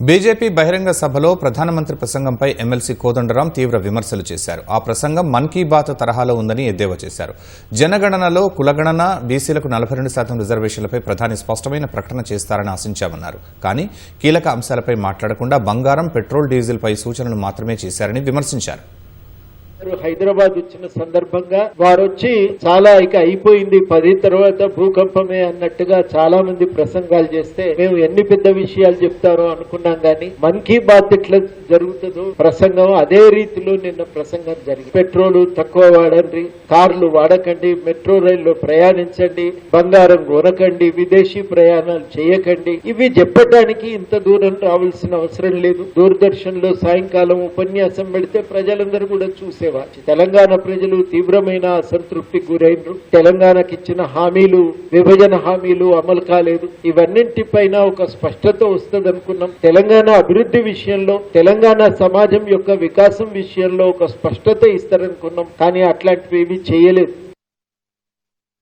BJP బహిరంగ సభలో ప్రధానమంత్రి ప్రసంగంపై ఎమ్మెల్సీ కోదండరాం తీవ్ర విమర్శలు చేశారు. ఆ ప్రసంగం మన్ కీ బాత్ తరహాలో ఉందని ఎద్దేవా చేశారు. జనగణనలో కులగణన, బీసీలకు 42% రిజర్వేషన్లపై ప్రధాని స్పష్టమైన ప్రకటన చేస్తారని ఆశించామన్నారు. కానీ కీలక అంశాలపై మాట్లాడకుండా బంగారం, పెట్రోల్, డీజిల్పై సూచనలు మాత్రమే చేశారని విమర్శించారు. హైదరాబాద్ వచ్చిన సందర్భంగా వారు వచ్చి చాలా అయిపోయింది 10 తర్వాత భూకంపమే అన్నట్టుగా చాలా మంది ప్రసంగాలు చేస్తే మేము ఎన్ని పెద్ద విషయాలు చెప్తారో అనుకున్నాం. గానీ మన్ కీ బాత్ ఎట్లా జరుగుతుందో ప్రసంగం అదే రీతిలో నిన్న ప్రసంగం జరిగింది. పెట్రోల్ తక్కువ వాడండి, కార్లు వాడకండి, మెట్రో రైల్లో ప్రయాణించండి, బంగారం కొనకండి, విదేశీ ప్రయాణాలు చేయకండి, ఇవి చెప్పడానికి ఇంత దూరం రావాల్సిన అవసరం లేదు. దూరదర్శన్ లో సాయంకాలం ఉపన్యాసం పెడితే ప్రజలందరూ కూడా చూసేవారు. తెలంగాణ ప్రజలు తీవ్రమైన అసంతృప్తికి గురైనరు. తెలంగాణకి ఇచ్చిన హామీలు, విభజన హామీలు అమలు కాలేదు. ఇవన్నింటిపైన ఒక స్పష్టత వస్తుంది అనుకున్నాం. తెలంగాణ అభివృద్ధి విషయంలో, తెలంగాణ సమాజం యొక్క వికాసం విషయంలో ఒక స్పష్టత ఇస్తారనుకున్నాం. కానీ అట్లాంటివి ఏమీ చేయలేదు.